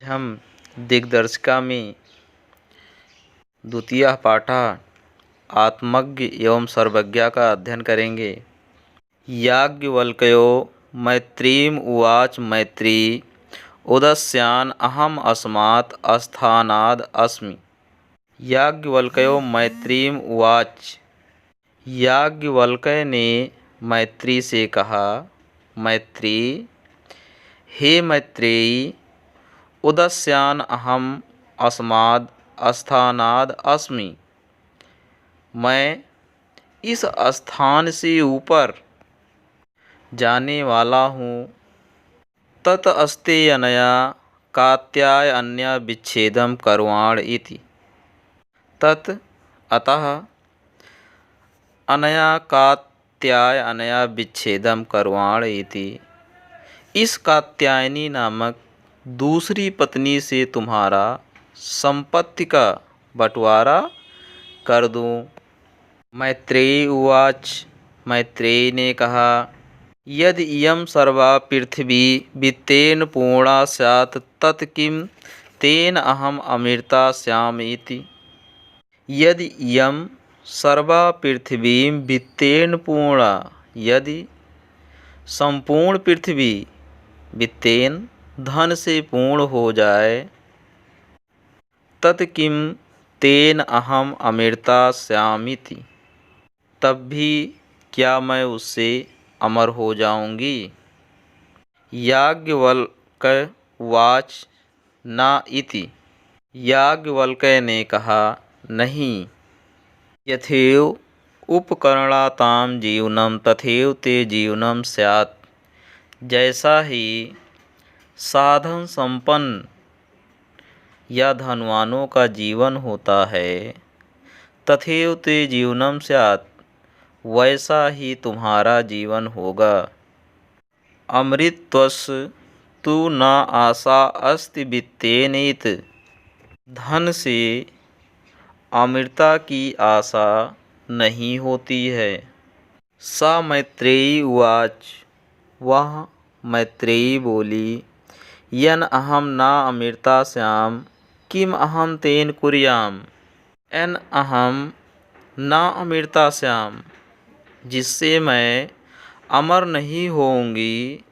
हम दिग्दर्शिका में द्वितीयः पाठः आत्मज्ञ एवं सर्वज्ञा का अध्ययन करेंगे। याज्ञवल्क्यो मैत्रीम् उवाच। मैत्री उदस्यान् अहम् अस्मात् स्थानाद् अस्मि। याज्ञवल्क्यो मैत्रीम् उवाच। याज्ञवल्क्य ने मैत्री से कहा, मैत्री, हे मैत्रेयी, उदस्यान् अहम् अस्माद् स्थानाद् अस्मि। मैं इस स्थान से ऊपर जाने वाला हूँ। तत् अस्ते अनया कात्यायन्या विच्छेदं कर्वाण इति। तत् अतः अनया कात्यायन्या विच्छेदं कर्वाण इति। इस कात्यायनी नामक दूसरी पत्नी से तुम्हारा संपत्ति का बंटवारा कर दूं। मैत्रेयी उवाच। मैत्रेयी ने कहा, यदि इयं सर्वा पृथिवी वित्तेन पूर्णा स्यात् तत् किं तेन अहम् अमृता स्यामि इति। यदि इयं सर्वा पृथिवी वित्तेन पूर्णा, यदि संपूर्ण पृथ्वी वित्तेन धन से पूर्ण हो जाए, तत् किं तेन अहम् अमृता स्यामिति, तब भी क्या मैं उससे अमर हो जाऊंगी। याज्ञवल्क्य उवाच न इति। याज्ञवल्क्य ने कहा, नहीं। यथैव उपकरणातां जीवनं तथैव ते जीवनं स्यात्। जैसा ही साधन संपन्न या धनवानों का जीवन होता है, तथैव ते जीवनं स्यात्, वैसा ही तुम्हारा जीवन होगा। अमृतत्वस्य तु न आशा अस्ति वित्तेनेत। धन से अमृता की आशा नहीं होती है। सा मैत्रेयी उवाच। वह मैत्रेयी बोली, यन अहम न अमृता स्याम किम अहम तेन कुर्याम। एन अहम न अमृता स्याम, जिससे मैं अमर नहीं होऊंगी,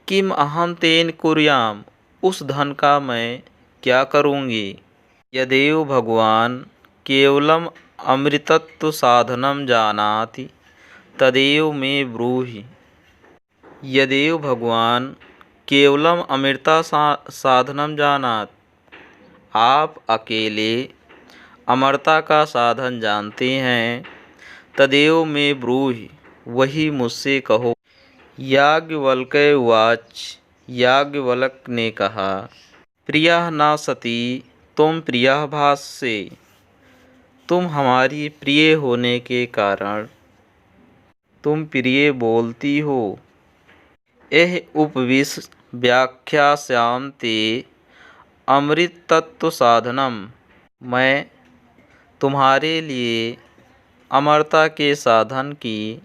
किम अहम तेन कुर्याम, उस धन का मैं क्या करूंगी। यदेव भगवान केवलम अमृतत्व साधनम जानाति तदेव मे ब्रूहि। यदेव भगवान केवलम अमृता साधनम जानात। आप अकेले अमरता का साधन जानते हैं। तदेव में ब्रूहि, वही मुझसे कहो। याज्ञवल्क्य उवाच। याज्ञवल्क्य ने कहा, प्रियः न सती तुम प्रियः भाससे। तुम हमारी प्रिय होने के कारण तुम प्रिय बोलती हो। यह उपविश व्याख्यास्याम ते अमृत तत्व साधनम। मैं तुम्हारे लिए अमरता के साधन की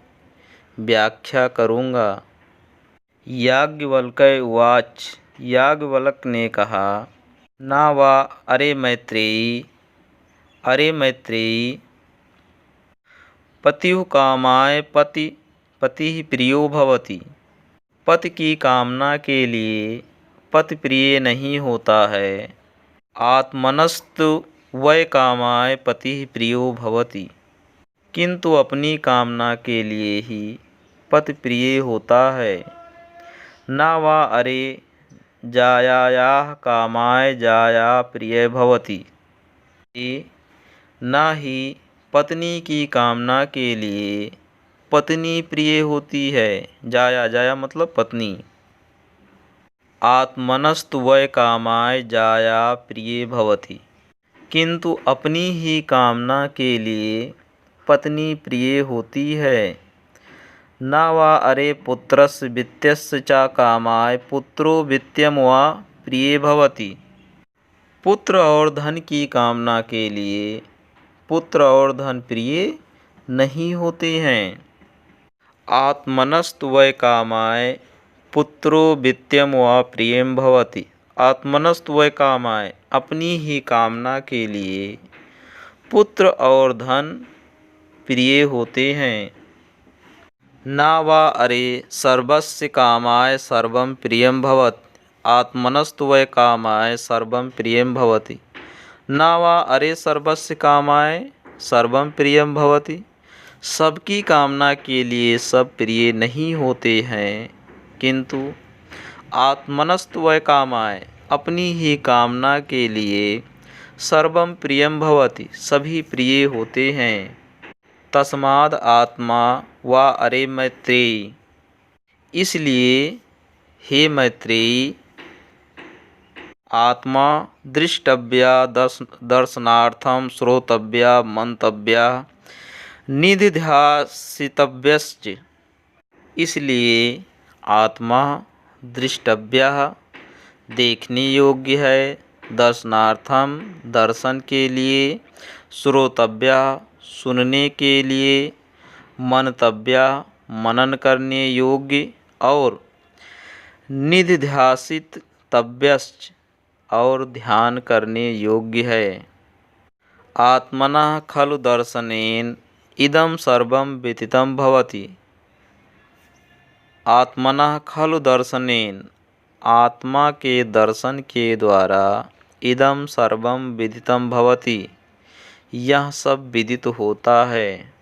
व्याख्या करूँगा। याज्ञवल्क्य उवाच। याज्ञवल्क्य ने कहा, ना वा अरे मैत्रेयी, अरे मैत्रेयी, पतिः कामाय पतिः प्रियो भवति। पति की कामना के लिए पति प्रिय नहीं होता है। आत्मनस्तु वै कामाय पतिः प्रियो भवति। किंतु अपनी कामना के लिए ही पति प्रिय होता है। न वा अरे जायायाः कामाय जाया प्रिय भवति। न ही पत्नी की कामना के लिए पत्नी प्रिय होती है। जाया, जाया मतलब पत्नी। आत्मनस्तु वै कामाय जाया प्रिय भवति। किंतु अपनी ही कामना के लिए पत्नी प्रिय होती है। न वा अरे पुत्रस्य वित्तस्य च कामाय पुत्रो वित्तम वा प्रिय भवति। पुत्र और धन की कामना के लिए पुत्र और धन प्रिय नहीं होते हैं। आत्मनस्तु वै कामाय पुत्रो वित्तम वा प्रियं भवति। आत्मनस्तु वै कामाय अपनी ही कामना के लिए पुत्र और धन प्रिय होते हैं। न वा अरे सर्वस्य कामाय सर्वं प्रियं भवति आत्मनस्तु वै कामाय सर्वं प्रियं भवति। न वा अरे सर्वस्य कामाय सर्वं प्रियं भवति सबकी कामना के लिए सब प्रिय नहीं होते हैं, किंतु आत्मनस्तु वै कामाय अपनी ही कामना के लिए सर्वं प्रियं भवति सभी प्रिय होते हैं। तस्माद् आत्मा वा अरे मैत्रेयी इसलिए हे मैत्रेयी आत्मा दृष्टव्या दर्शनार्थं श्रोतव्या मंतव्या निधिध्यासितव्यश्च इसलिए आत्मा दृष्टव्या देखने योग्य है, दर्शनार्थम दर्शन के लिए, श्रोतव्या सुनने के लिए, मनतव्या मनन करने योग्य और निधिध्यासित तव्यश्च और ध्यान करने योग्य है। आत्मनः खलु दर्शनेन इदं सर्वं व्यतीतं भवति। आत्मनः खलु दर्शनेन आत्मा के दर्शन के द्वारा इदं सर्वं विदितं भवति यह सब विदित होता है।